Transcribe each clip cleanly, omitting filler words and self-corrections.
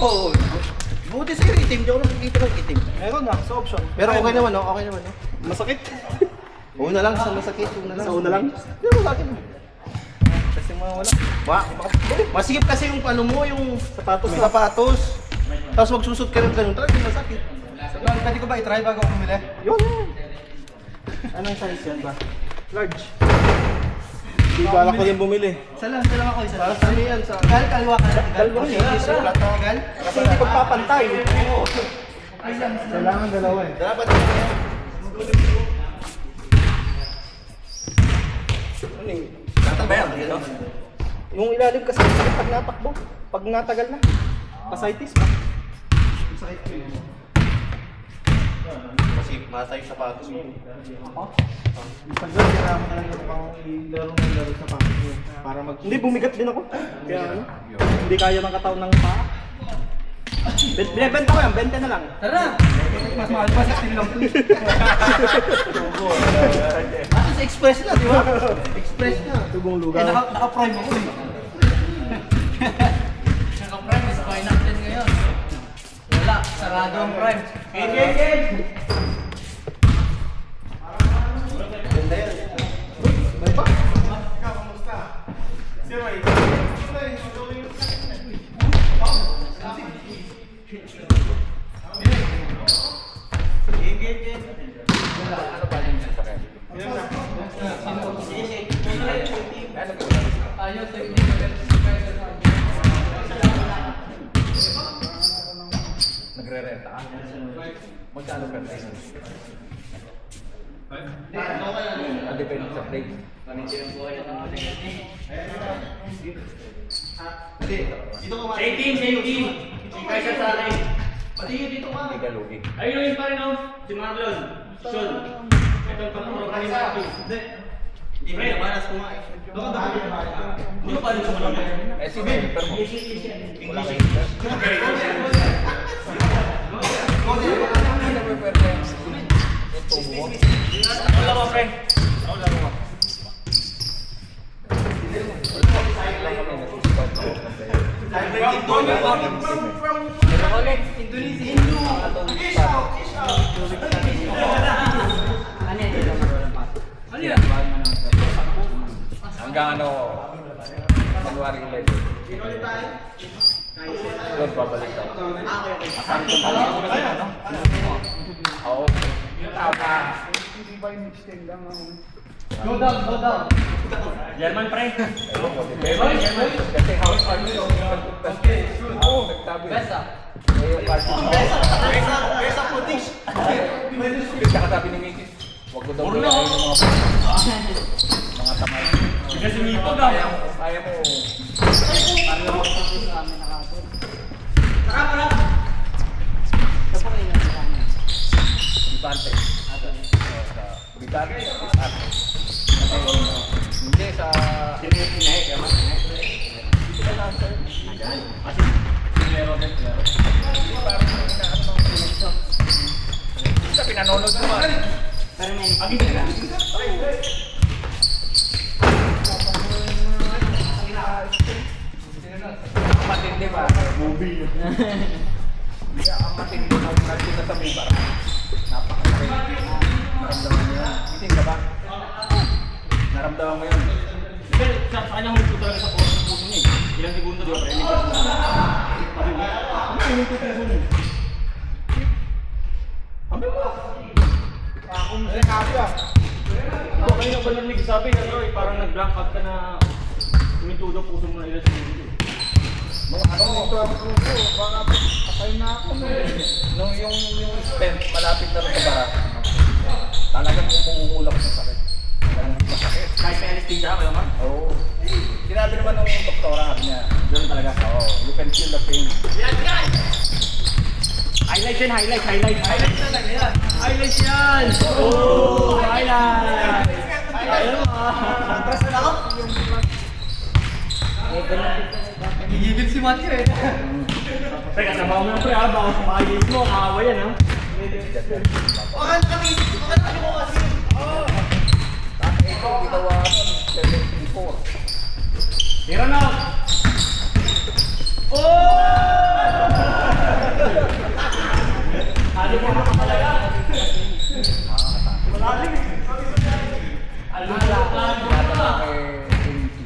Oo. Buti sa'yo itim, di ako nakikita ng itim. Meron na, sa option. Pero okay naman, no? Okay naman, no? Masakit. Una lang, sa masakit. Una lang. Sa una lang? Hindi mo sakit. Kasi mga wala. Masikip kasi yung ano mo, yung Sapatos may na. sapatos. Tapos magsusot ka rin ganun, talagang masakit. Pwede ko ba i-try bago ako bumili? Yun, yun. Anong size yan ba? Large. Di ba ko rin bumili? Isa lang ako, isa Para sa yan, sa... Gal, kalwa ka. Dalwa Kasi yan, hindi sa sulat. gal. Kasi hindi pagpapantay. Kailangan dalawa eh. Dapat ano yung... Tatabayan dito? Yung ilalim kasi sakit pag natakbo. Pag natagal na. Pasitis pa. Sakit ko yun. Kasi masa yung sapatos mo. Ako? Pag kailangan mo talaga pang ilaro ng laro sa pangit mo. Para mag... Hindi, bumigat din ako. Kaya ano? Hindi kaya ng katawan ng paa. Binibenta ko yan, 20 na lang. Tara! Mas mahal pa, 16 lang. Kasi sa express na, di ba? Express na. Tubong Eh, lugar. naka-prime ako eh. Naka-prime, isa pa natin ngayon. Wala, sarado ang prime. Ganda yan. Ayaw, technique. Nagre-renta ka? Magkano per day? Ang depende sa plate. Dito ko Safety, safety. Kaysa sa akin. Pati yun dito ka. Hindi ka lugi. Ayun yun pa rin oh. Si Marlon. Sean. Ito ang pagpuro ka rin natin. Hindi. Hindi mo namanas ko nga eh. Baka dahil yung Hindi mo pa rin sumunod. Eh, si member mo. Wala kayo member. Hindi na member yung tubo mo. Wala ko, friend. Wala kami nasusukat na ako. Ano yan? Hanggang ano, January 11. Doon babalik ako. Asan ko pala? Oo. Go down, go down. German pre. German. Kasi house party yung Okay, shoot. nagtabi. Besa. Yung party. Besa putis. Tsaka sabi ni Mrs. Huwag ko daw Puro na, gawin oh. yung mga tamay. Kasi sumipag ah. Kaya mo. Bibante. Bibante. Hindi sa... Sa pinanonood mo ba? Matindi ba? Movie. Ang matindi ang nandito sa Bibar. Napakasay. Naramdaman mo yun. Gising ka ba? Naramdaman mo yun. Kasi sa kanya humipo talaga sa puso niya eh. Ilang segundo di ba? Pre, lipas na. Ano yung puso niya? Sabi mo. Ako mo sinabi ah. Ako kanina ba narinig sabi na Troy, parang nag-blank out ka na huminto daw puso mo na ilang segundo. Nung ano ito ang puso, baka patay na ako. Nung yung stent malapit na rin sa bara. Talagang umungulak sa sakit. Talagang masakit. Kahit may anesthesia kayo man? Oo. Sinabi naman ng doktora, sabi niya, doon talaga. Oo, you can feel the pain. Highlights yan, highlights. Highlights yan! Oh, highlights! Ayun mo. Nagigigil si Matthew eh. Teka, nabaw mo na pre ha, baka makagigil mo, kakawa yan ha. Tatay ko, ginawa nun, 74. Tira na! Ano mo mga talaga? Nadala kay Enki.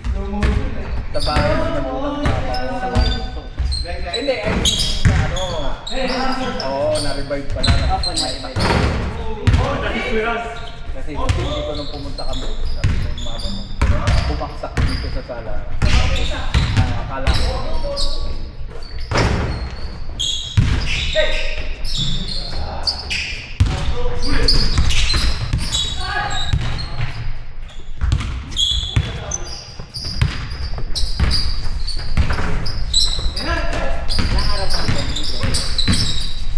Sa bahay, sinabutan pa ako. Hindi, ay, ano, oo, na-revive pala. Kasi dito nung pumunta kami, sabi ko yung mama mo, bumaksak dito sa sala. Akala ko.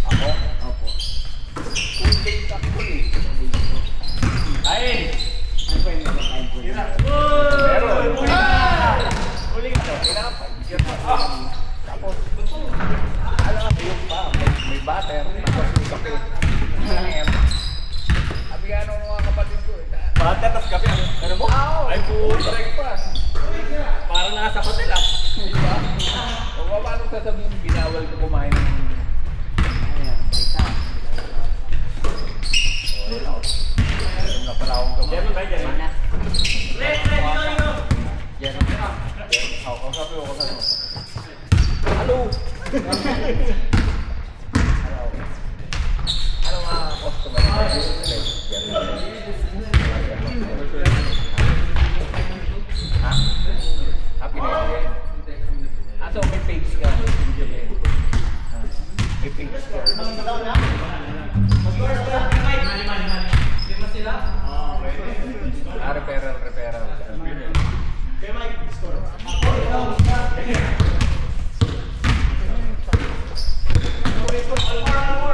Ako? Opo. 2 days ako eh. Kain! Pero, uling ito, kailangan pa. Tapos, alam nga, yung pa, may butter, tapos may kape. Sabi nga nung mga kapatid ko, Bata, tas kape. Ano mo? Ay po. breakfast. Parang nasa hotel ah. Diba? O paano sasabihin, binawal ko kumain ng... Meron na pala akong gawin. German ba? German? Yan. Ako sabi ko kasi. Hello. Hello. Ano mga customer? Ha? Happy na yun. Ah, so may page ka. May page ka. Ah, referral.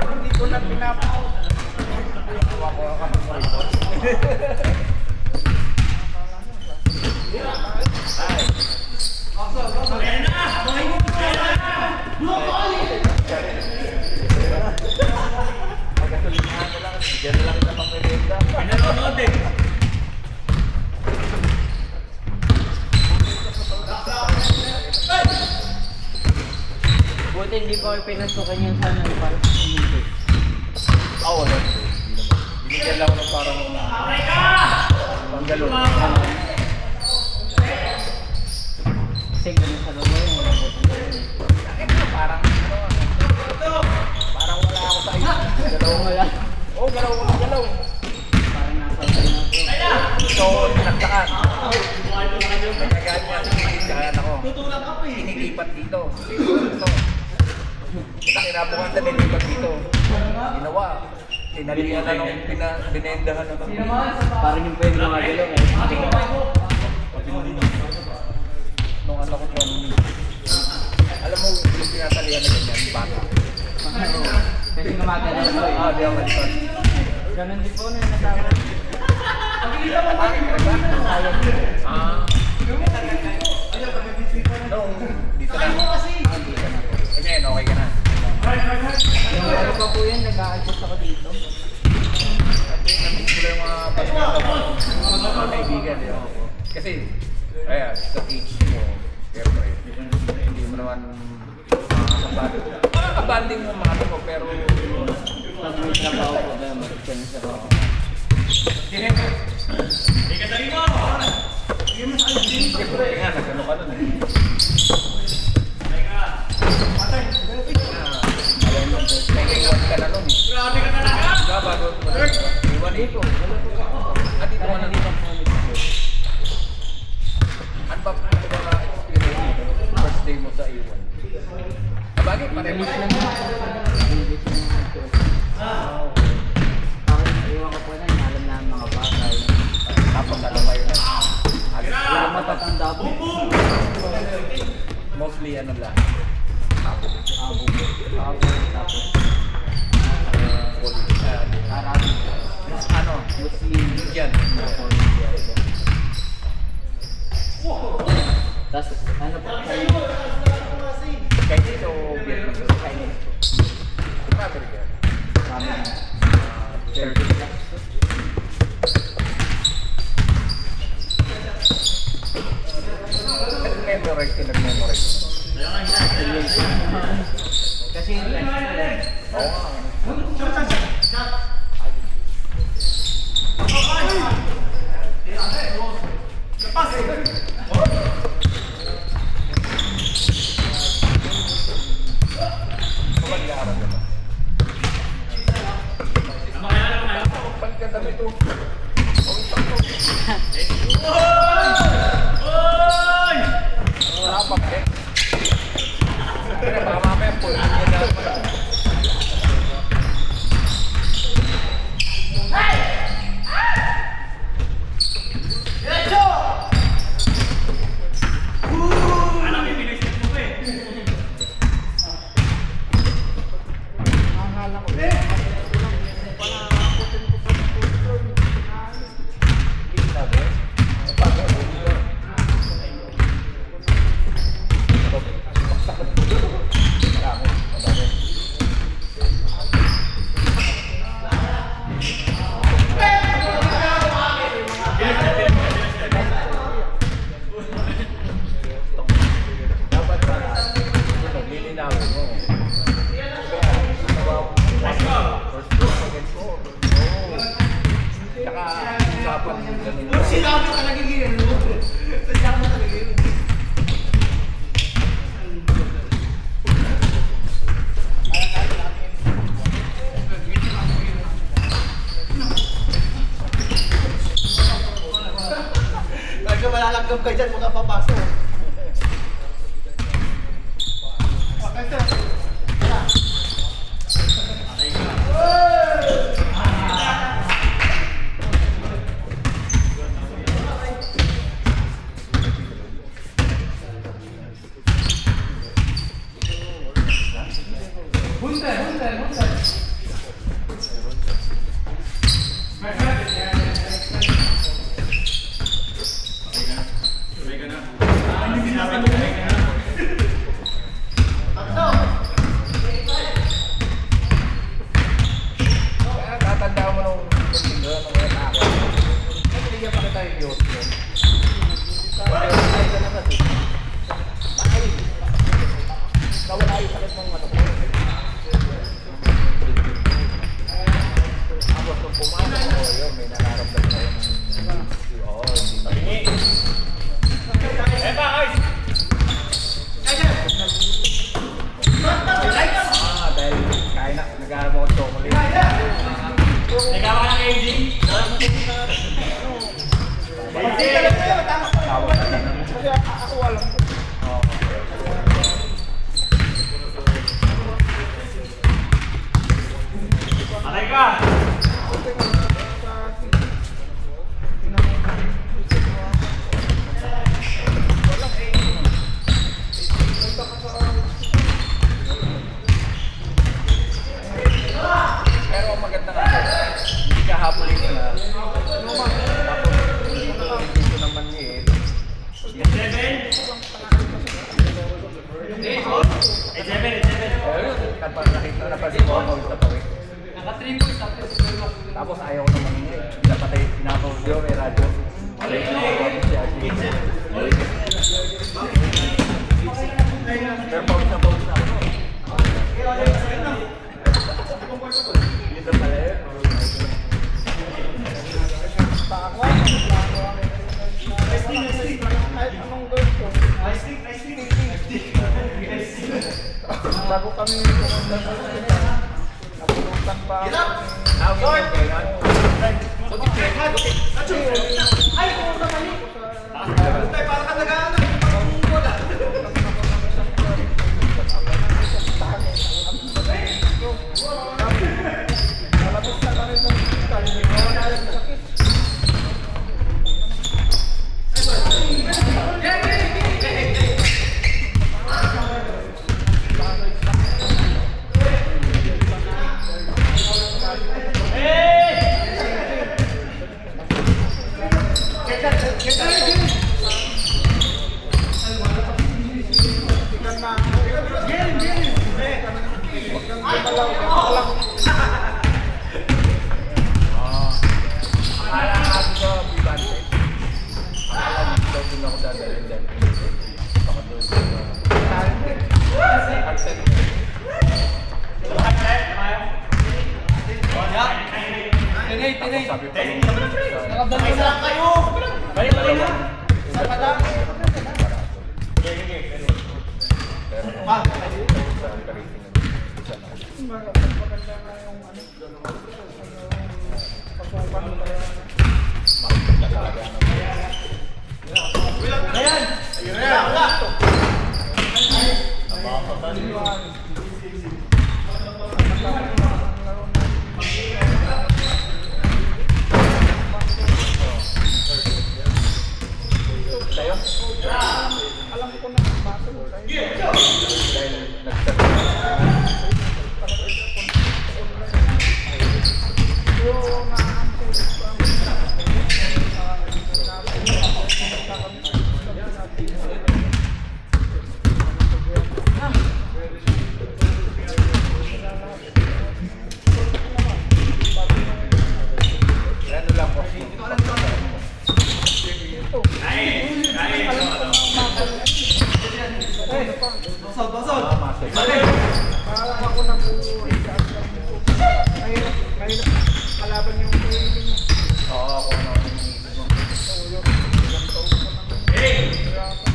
Hindi ko na pinapa. Hawa ko ang Magkasulihan na lang. Diyan na lang kita pang-merienda. Pinanonood eh. Buti hindi pa pinasukan yung sana para hindi. Oo, wala. Binigyan lang ako ng parang panggalon. Kasi ganun sa loob yun. Parang ano, parang wala ako sa isip. Galaw. Wala. Oo, galaw. dito. Ito. Kinabukasan nilipat dito. Ginawa. Tinalihan na nung binendahan na kami. Parang yung pwede gumagalaw eh. Nung ano ko doon. Alam mo, yung tinatalihan na ganyan, bata. Kasi gumagalaw ko eh. Di ako malipad. Ganun din po na yung nasama. Atake ka ba? No, dito na. Ganyan, okay ka na. Yung ano pa po yan, nag-a-adjust ako dito. Namiss ko lang yung mga mga kaibigan. Kasi, kaya, sa age mo, siyempre, hindi mo naman makakabanding mo mga ano mo, pero Pag may trabaho po ba, mag-chance ako. siyempre nga, nagano ka nun eh. Nag-iwan ka na nun eh. Grabe ka talaga! Diba, bago iwan eh. At dito ka na dito. Ano ba experience first day mo sa iwan? Bagay, pareho English na lang yun. English lang yun. Bakit iwan ko po na, inalam na ang mga bagay. Tapos ano kayo na? Wala matatanda po. Mostly ano lang. Abo. Tapos. Arabic. Ano? Muslim. Yan. Tapos, ano po? Chinese o Vietnamese? Chinese. Grabe rin yan. Kami. 30 lang. Nag-memorize ka, nag-memorize ka. Kasi Oo nga. Mag-aaral ka ba? Pagkanda mo ito. Rapak eh. Pero baka mamaya po, hindi na naman. Dapat pala, lilinawin mo. First floor, second floor. Oo. Tsaka, usapan mo ganun. Sinabi talaga yun. Sinabi talaga yun. Pagka malalanggam ka dyan, mukha papasok. Kaya tatandaan mo nung tingin nung mga tao. Kasi bigyan pa kita yung yun. Kawala yung sakit mong ano ko. Tapos kung pumasok ko yun, may nararamdaman ko yung oo, hindi na. Dahil kain na, nag-aaral mo ng chocolate. Tawag ka na. Ako alam ko. Dapat ay pinapaudio may radyo. Pero pawis na ako. Dito pala yun. Bago kami pumunta sa hospital, napulutan pa ako. Malapit na kami sa hospital, hindi ko wala yung sakit. Akala nga ko bibante. Akala dito din ako dadalhin dyan. Baka doon sa Hudson. Sabi pa yung Alam ko na ang baso mo tayo. dahil nagsabi. Ano lang po. Parang ako nabuhay sa asang ko. Ngayon, kalaban yung training. Oo, ako na. Ilang taon ko nang hirapan.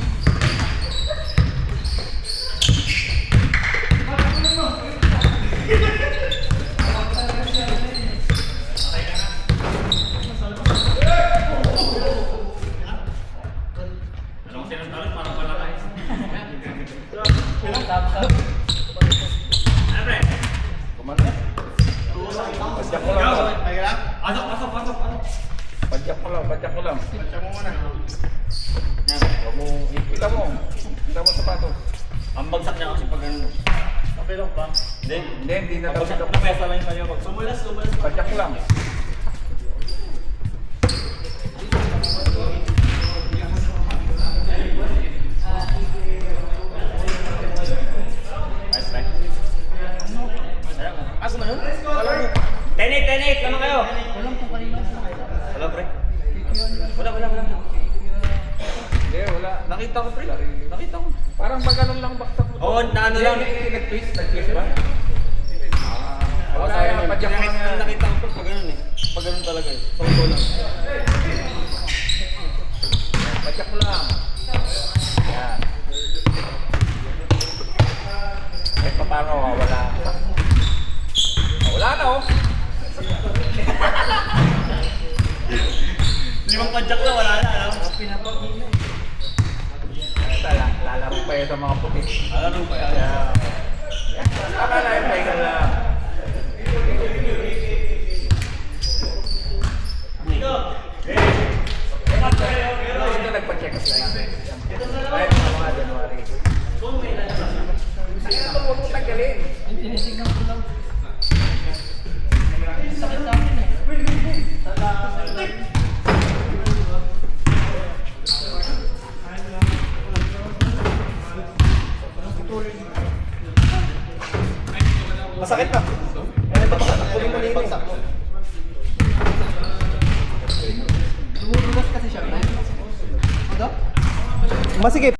Anong sinunod? Parang wala kayo. Ano, pre? Kumano? Padyak ko lang. Pasok. Padyak ko lang. Siya mo muna. Huwag mo, kita mo. Kita mo sapatos. Ang bagsak niya kasi pag ano. Kapilok ba? Hindi. Hindi na Ang dapat. bagsak na pesa lang yung kanya. Sumulas. Padyak lang. Nice, pre. Ako na yun? Tenate naman kayo. Wala, pre. Wala. Hindi, wala. Nakita ko, pre. Nakita ko. Parang maganon lang baksak mo. Oo, na ano lang. Nag-twist ba? Wala Kaya padyak ko lang. Nakita ko pag ganun eh. Pag ganun talaga eh. Pag lang. Padyak mo lang. Yan. Eh, paano wala? Wala na, oh. Limang padyak na, wala na. Alam? Lalaro pa yun sa mga puti. Alam pa yan. Akala yung pahinga lang. Ito nagpa-check up lang. Ay, mga January. Ay, ito huwag mong tanggalin. Masakit pa. Masikip.